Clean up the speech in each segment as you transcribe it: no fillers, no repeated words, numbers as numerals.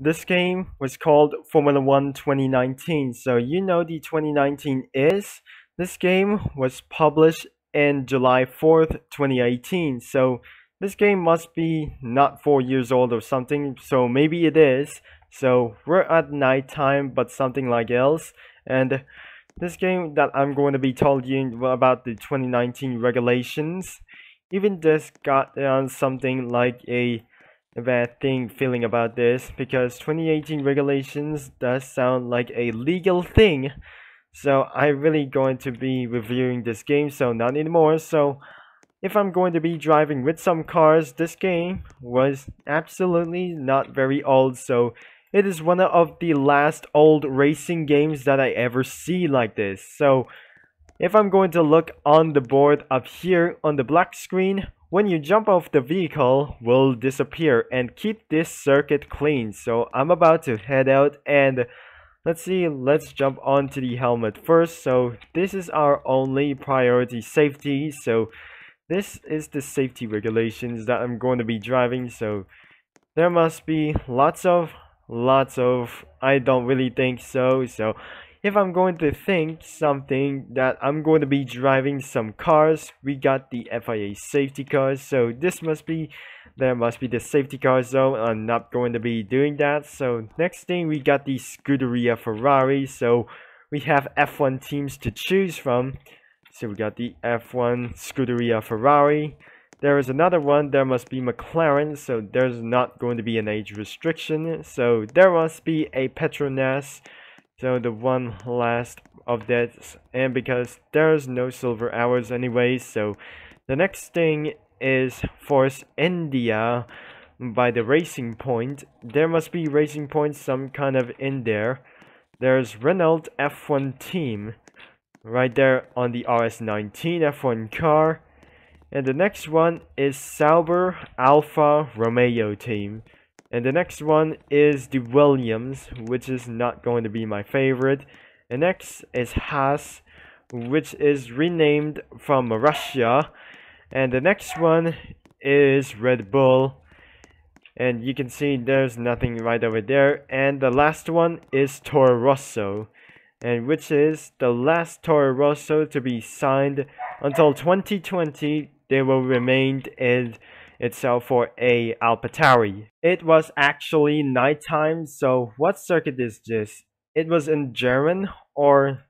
This game was called Formula One 2019. So you know the 2019 is. This game was published in July 4th, 2018. So this game must be not 4 years old or something. So maybe it is. So we're at nighttime, but something like else. And this game that I'm going to be told you about the 2019 regulations, even just got something like a bad thing feeling about this because 2018 regulations does sound like a legal thing. So I really going to be reviewing this game, so not anymore. So if I'm going to be driving with some cars, this game was absolutely not very old. So it is one of the last old racing games that I ever see like this. So if I'm going to look on the board up here on the black screen, when you jump off the vehicle will disappear and keep this circuit clean. So I'm about to head out and let's see, let's jump onto the helmet first. So this is our only priority safety. So this is the safety regulations that I'm going to be driving. So there must be lots of I don't really think so. So if I'm going to think something that I'm going to be driving some cars, we got the FIA safety cars. So there must be the safety cars though. I'm not going to be doing that. So next thing we got the Scuderia Ferrari. So we have F1 teams to choose from. So we got the F1 Scuderia Ferrari. There is another one, there must be McLaren, so there's not going to be an age restriction. So there must be a Petronas, so the one last of that, and because there's no silver hours anyway. So the next thing is Force India by the Racing Point. There must be Racing Point some kind of in there. There's Renault F1 team right there on the RS19 F1 car. And the next one is Sauber Alfa Romeo team. And the next one is the Williams, which is not going to be my favorite. And next is Haas, which is renamed from Russia. And the next one is Red Bull. And you can see there's nothing right over there. And the last one is Toro Rosso, and which is the last Toro Rosso to be signed until 2020. They will remain in itself for a AlphaTauri. It was actually nighttime, so what circuit is this? It was in German, or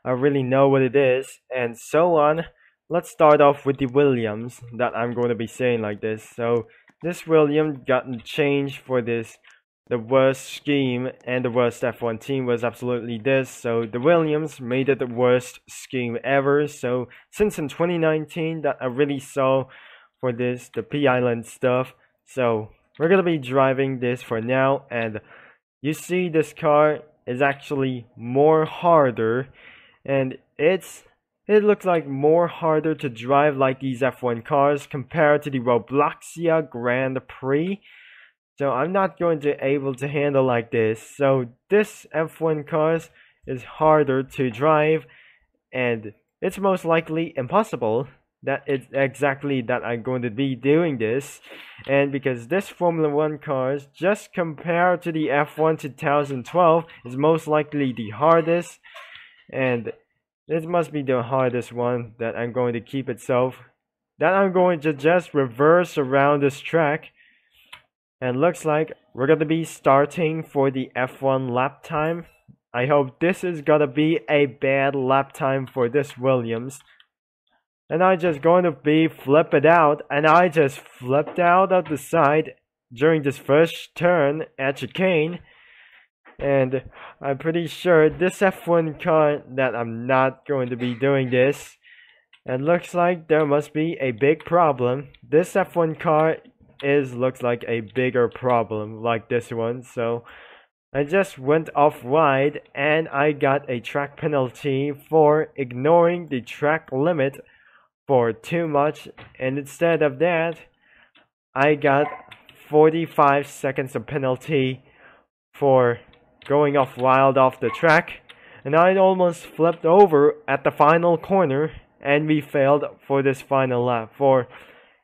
I really know what it is, and so on. Let's start off with the Williams that I'm going to be saying like this. So this Williams got changed for this. The worst scheme and the worst F1 team was absolutely this. So the Williams made it the worst scheme ever. So since in 2019 that I really saw for this, the P Island stuff. So we're gonna be driving this for now, and you see this car is actually more harder, and it looks like more harder to drive like these F1 cars compared to the Robloxia Grand Prix. So I'm not going to able to handle like this. So this F1 cars is harder to drive, and it's most likely impossible that it's exactly that I'm going to be doing this. And because this Formula 1 cars, just compared to the F1 2012, is most likely the hardest, and this must be the hardest one that I'm going to keep itself. That I'm going to just reverse around this track. And looks like we're gonna be starting for the F1 lap time. I hope this is gonna be a bad lap time for this Williams. And I just going to be flip it out, and I just flipped out of the side during this first turn at chicane. And I'm pretty sure this F1 car that I'm not going to be doing this. And looks like there must be a big problem. This F1 car looks like a bigger problem like this one. So I just went off wide and I got a track penalty for ignoring the track limit for too much, and instead of that I got 45 seconds of penalty for going off wild off the track, and I almost flipped over at the final corner, and we failed for this final lap for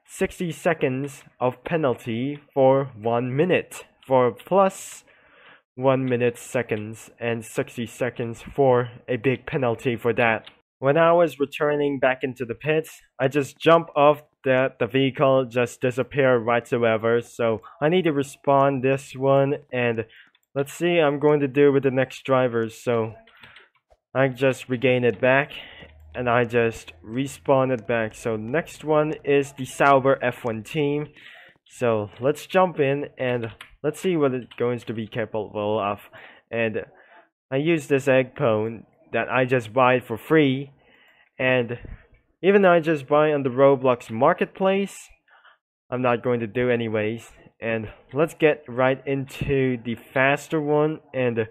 60 seconds of penalty for 1 minute for plus 1 minute seconds and 60 seconds for a big penalty for that. When I was returning back into the pits, I just jump off the vehicle, just disappear whatsoever. So I need to respawn this one, and let's see I'm going to do with the next drivers. So I just regain it back and I just respawn it back. So next one is the Sauber F1 team. So let's jump in and let's see what it's going to be capable of. And I use this egg pone that I just buy for free, and even though I just buy on the Roblox marketplace, I'm not going to do anyways. And let's get right into the faster one, and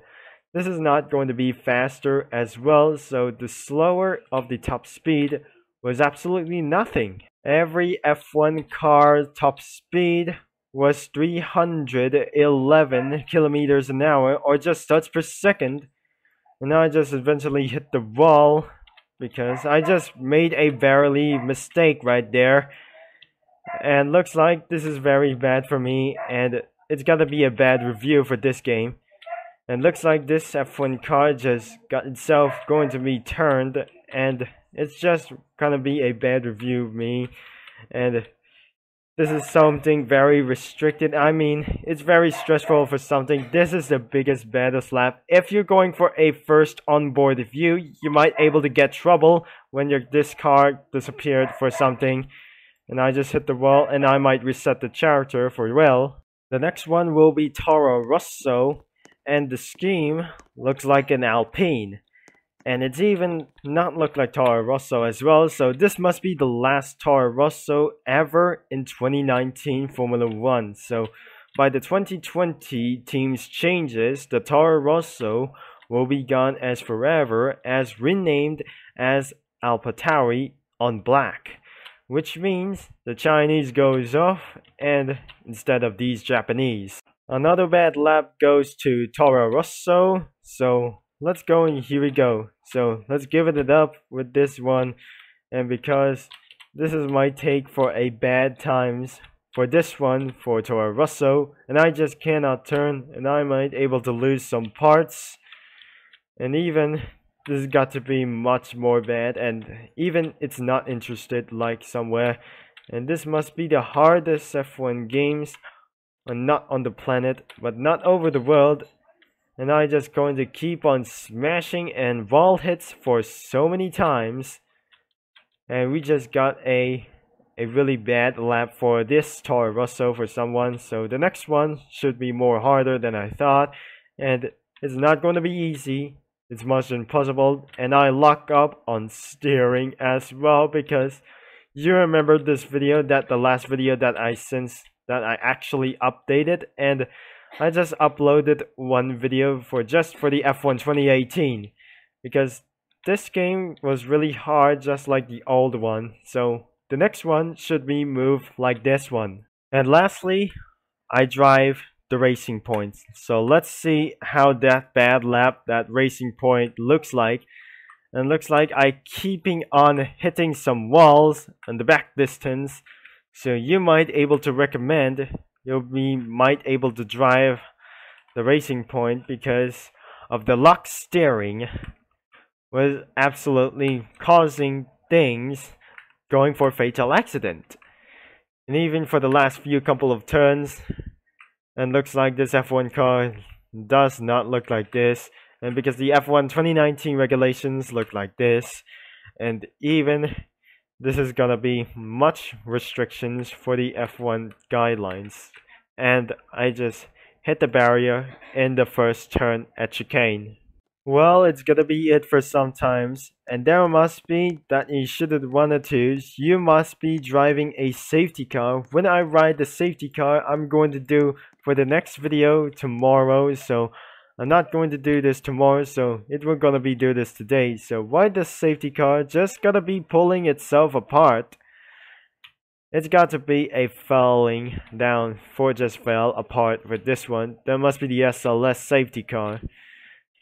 this is not going to be faster as well, so the slower of the top speed was absolutely nothing. Every F1 car top speed was 311 kilometers an hour, or just touch per second. And I just eventually hit the wall because I just made a barely mistake right there. And looks like this is very bad for me, and it's gotta be a bad review for this game. And looks like this F1 car just got itself going to be turned, and it's just gonna be a bad review of me. And this is something very restricted. I mean, it's very stressful for something. This is the biggest baddest lap. If you're going for a first onboard view, you might able to get trouble when this car disappeared for something. And I just hit the wall, and I might reset the character for well. The next one will be Toro Rosso, and the scheme looks like an Alpine. And it's even not look like Toro Rosso as well, so this must be the last Toro Rosso ever in 2019 Formula 1. So by the 2020 team's changes, the Toro Rosso will be gone as forever, as renamed as AlphaTauri on black. Which means the Chinese goes off, and instead of these Japanese. Another bad lap goes to Toro Rosso, so let's go, and here we go. So let's give it up with this one, and because this is my take for a bad times for this one for Toro Rosso, and I just cannot turn, and I might able to lose some parts, and even this has got to be much more bad, and even it's not interested like somewhere, and this must be the hardest F1 games, not on the planet, but not over the world. And I just going to keep on smashing and wall hits for so many times. And we just got a really bad lap for this Toro Rosso for someone. So the next one should be more harder than I thought. And it's not going to be easy. It's much impossible. And I lock up on steering as well, because you remember this video, that the last video that I actually updated, and I just uploaded one video for the F1 2018, because this game was really hard just like the old one. So the next one should be moved like this one. And lastly, I drive the Racing Points. So let's see how that bad lap, that Racing Point looks like. And looks like I keeping on hitting some walls on the back distance. So you might able to recommend, might able to drive the Racing Point, because of the lock steering was absolutely causing things going for a fatal accident. And even for the last few couple of turns, and looks like this F1 car does not look like this, and because the F1 2019 regulations look like this, and even this is gonna be much restrictions for the F1 guidelines. And I just hit the barrier in the first turn at chicane. Well, it's gonna be it for sometimes, and there must be that you shouldn't wanna to. You must be driving a safety car. When I ride the safety car, I'm going to do for the next video tomorrow, so I'm not going to do this tomorrow, so we're gonna be do this today. So why the safety car just gotta be pulling itself apart? It's got to be a falling down for just fell apart with this one. There must be the SLS safety car.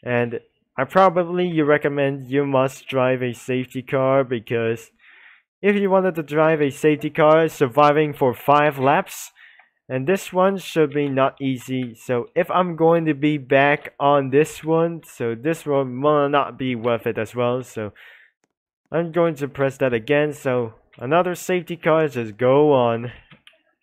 And you recommend you must drive a safety car, because if you wanted to drive a safety car surviving for 5 laps, And this one should be not easy. So if I'm going to be back on this one, so this one will not be worth it as well. So I'm going to press that again. So another safety car, just go on,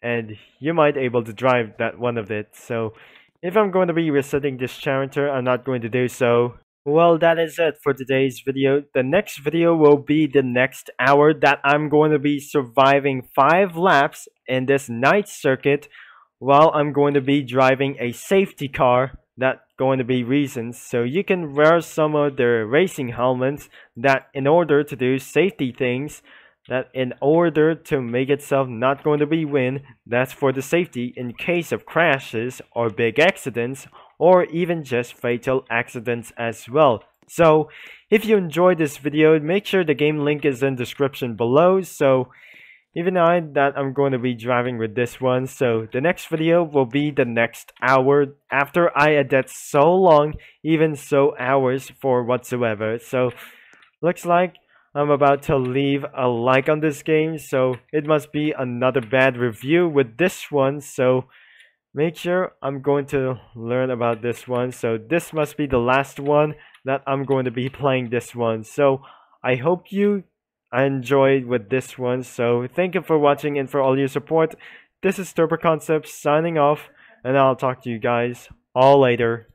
and you might able to drive that one of it. So if I'm going to be resetting this character, I'm not going to do so. Well, that is it for today's video. The next video will be the next hour that I'm going to be surviving 5 laps in this night circuit while I'm going to be driving a safety car. That's going to be reasons. So you can wear some of the racing helmets that in order to do safety things, that in order to make itself not going to be win, that's for the safety in case of crashes or big accidents or even just fatal accidents as well. So if you enjoyed this video, make sure the game link is in the description below. So even that I'm going to be driving with this one. So the next video will be the next hour after I adapt so long, even so hours for whatsoever. So looks like I'm about to leave a like on this game, so it must be another bad review with this one. So make sure I'm going to learn about this one. So this must be the last one that I'm going to be playing this one. So I hope you enjoyed with this one. So thank you for watching and for all your support. This is Turbo Concepts signing off, and I'll talk to you guys all later.